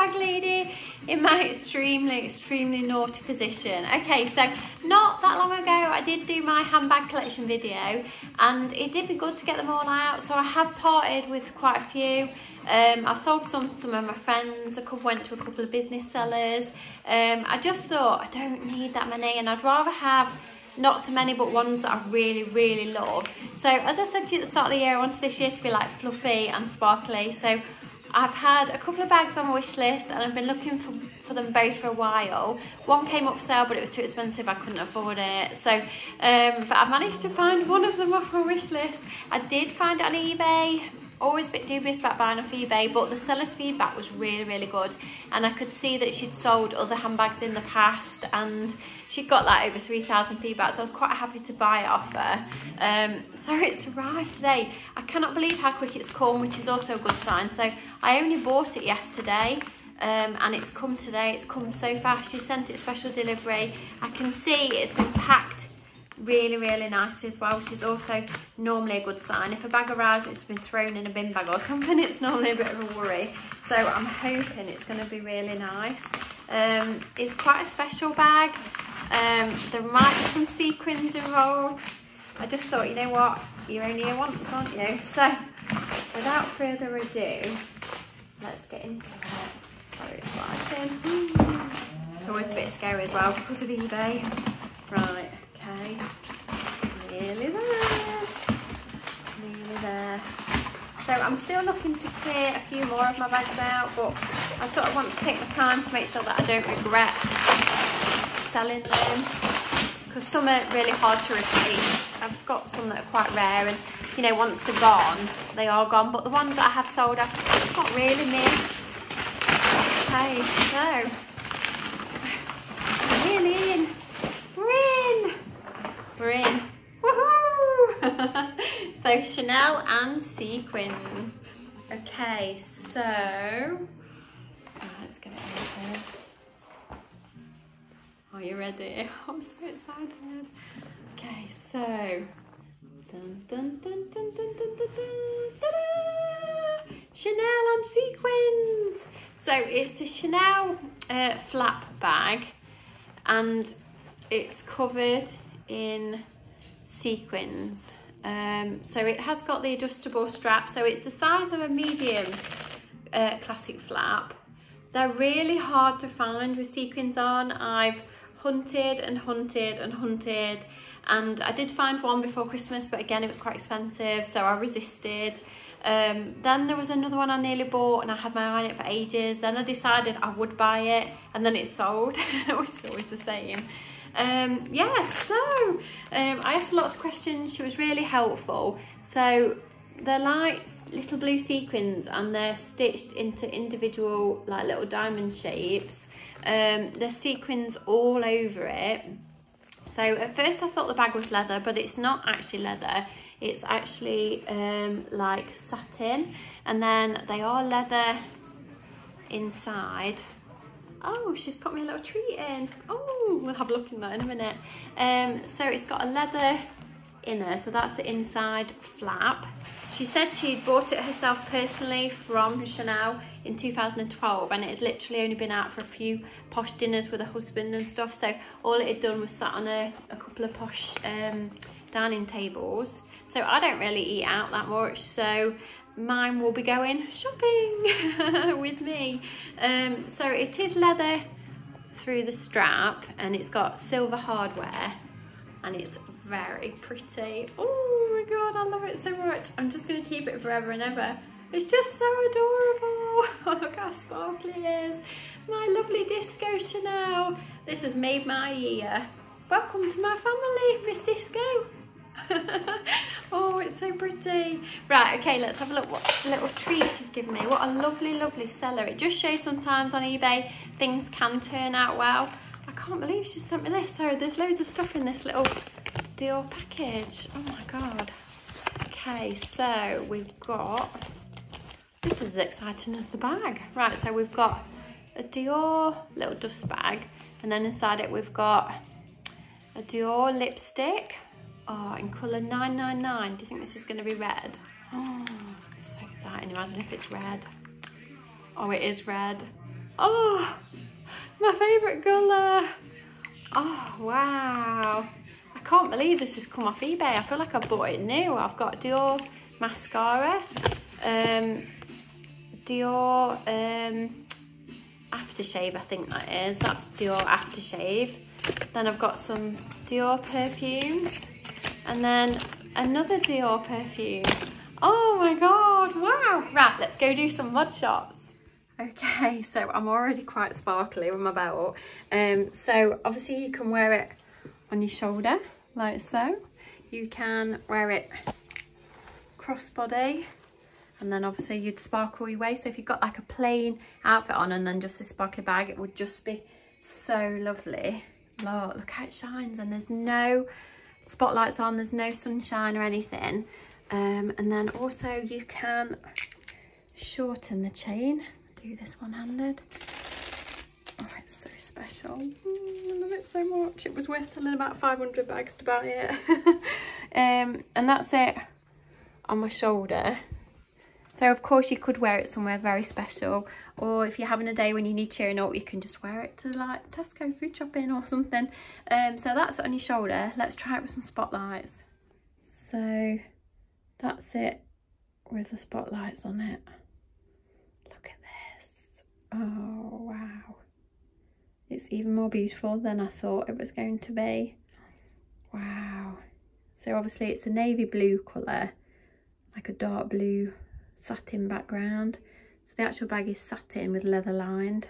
handbag lady in my extremely naughty position. Okay, so not that long ago I did do my handbag collection video and it did be good to get them all out. So I have parted with quite a few. I've sold some of my friends, went to a couple of business sellers. I just thought I don't need that many and I'd rather have not so many but ones that I really love. So as I said to you at the start of the year, I wanted this year to be like fluffy and sparkly. So I've had a couple of bags on my wish list and I've been looking for them both for a while. One came up for sale but it was too expensive, I couldn't afford it. So but I managed to find one of them off my wish list. I did find it on eBay. Always a bit dubious about buying off eBay, but the seller's feedback was really good, and I could see that she'd sold other handbags in the past and she'd got like over 3,000 feedback, so I was quite happy to buy it off her. So it's arrived today. I cannot believe how quick it's come, which is also a good sign. So I only bought it yesterday and it's come today. It's come so fast. She sent it special delivery. I can see it's been packed really nicely as well, which is also normally a good sign. If a bag arrives it's been thrown in a bin bag or something, it's normally a bit of a worry. So I'm hoping it's going to be really nice. It's quite a special bag. There might be some sequins involved. I just thought, you know what, you're only here once, aren't you? So without further ado, let's get into it. It's very exciting. It's always a bit scary as well because of eBay. Right. Okay, nearly there. So I'm still looking to clear a few more of my bags out, but I sort of want to take the time to make sure that I don't regret selling them, because some are really hard to replace. I've got some that are quite rare and, you know, once they're gone, they are gone, but the ones that I have sold I've not really missed. Okay, so nearly in. We're in. Woohoo! So Chanel and sequins. Okay, so let's get it open. Are you ready? I'm so excited. Okay, so Chanel and sequins. So it's a Chanel flap bag and it's covered in sequins. So it has got the adjustable strap, so it's the size of a medium classic flap. They're really hard to find with sequins on. I've hunted and I did find one before Christmas, but again it was quite expensive, so I resisted. Then there was another one I nearly bought and I had my eye on it for ages. Then I decided I would buy it and then it sold, which is always the same. Yeah, so I asked lots of questions. She was really helpful. So they're like little blue sequins and they're stitched into individual like little diamond shapes. There's sequins all over it. So at first I thought the bag was leather, but it's not actually leather. It's actually like satin, and then they are leather inside. Oh, she's put me a little treat in. Oh, we'll have a look in that in a minute. So it's got a leather inner, so that's the inside flap. She said she'd bought it herself personally from Chanel in 2012, and it had literally only been out for a few posh dinners with her husband and stuff. So all it had done was sat on a couple of posh dining tables. So I don't really eat out that much, so mine will be going shopping with me. So it is leather through the strap and it's got silver hardware and it's very pretty. Oh my god, I love it so much. I'm just going to keep it forever and ever. It's just so adorable. Oh, look how sparkly it is. My lovely disco Chanel. This has made my year. Welcome to my family, Miss Disco. Oh, it's so pretty. Right, okay, let's have a look what little treat she's given me. What a lovely seller. It just shows sometimes on eBay things can turn out well. I can't believe she sent me this. So there's loads of stuff in this little Dior package. Oh my god. Okay, so we've got, this is as exciting as the bag. Right, so we've got a Dior little dust bag, and then inside it we've got a Dior lipstick. Oh, in colour 999. Do you think this is going to be red? Oh, it's so exciting. Imagine if it's red. Oh, it is red. Oh, my favourite colour. Oh, wow. I can't believe this has come off eBay. I feel like I bought it new. I've got Dior mascara, Dior aftershave, I think that is. That's Dior aftershave. Then I've got some Dior perfumes, and then another Dior perfume. Oh my God, wow. Right, let's go do some mud shots. Okay, so I'm already quite sparkly with my belt. So obviously you can wear it on your shoulder, like so. You can wear it crossbody, and then obviously you'd sparkle your way. So if you've got like a plain outfit on and then just a sparkly bag, it would just be so lovely. Look how it shines, and there's no spotlights on, there's no sunshine or anything. And then also you can shorten the chain. Do this one-handed. Oh, it's so special. I love it so much. It was worth selling about 500 bags to buy it. And that's it on my shoulder. So of course you could wear it somewhere very special, or if you're having a day when you need cheering up, you can just wear it to like Tesco food shopping or something. So that's on your shoulder. Let's try it with some spotlights. So that's it with the spotlights on it. Look at this. Oh wow, it's even more beautiful than I thought it was going to be. Wow. So obviously it's a navy blue colour, like a dark blue satin background. So the actual bag is satin with leather lined.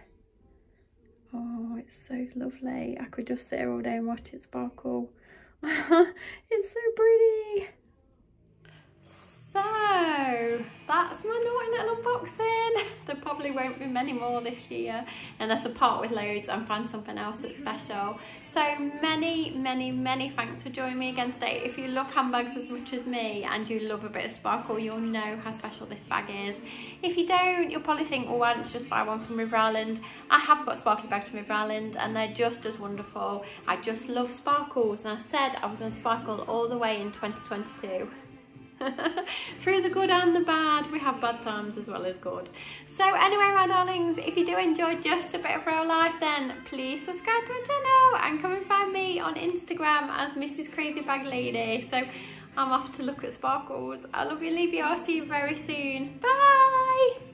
Oh, it's so lovely. I could just sit here all day and watch it sparkle. It's so pretty. So that's my naughty little unboxing. There probably won't be many more this year unless I part with loads and find something else that's special. So many thanks for joining me again today. If you love handbags as much as me and you love a bit of sparkle, you'll know how special this bag is. If you don't, you'll probably think, oh, why don't you just buy one from River Island? I have got sparkly bags from River Island and they're just as wonderful. I just love sparkles, and I said I was going to sparkle all the way in 2022. Through the good and the bad, we have bad times as well as good. So anyway, my darlings, if you do enjoy just a bit of real life, then please subscribe to my channel and come and find me on Instagram as mrscrazybaglady. So I'm off to look at sparkles. I love you, leave you. I'll see you very soon. Bye.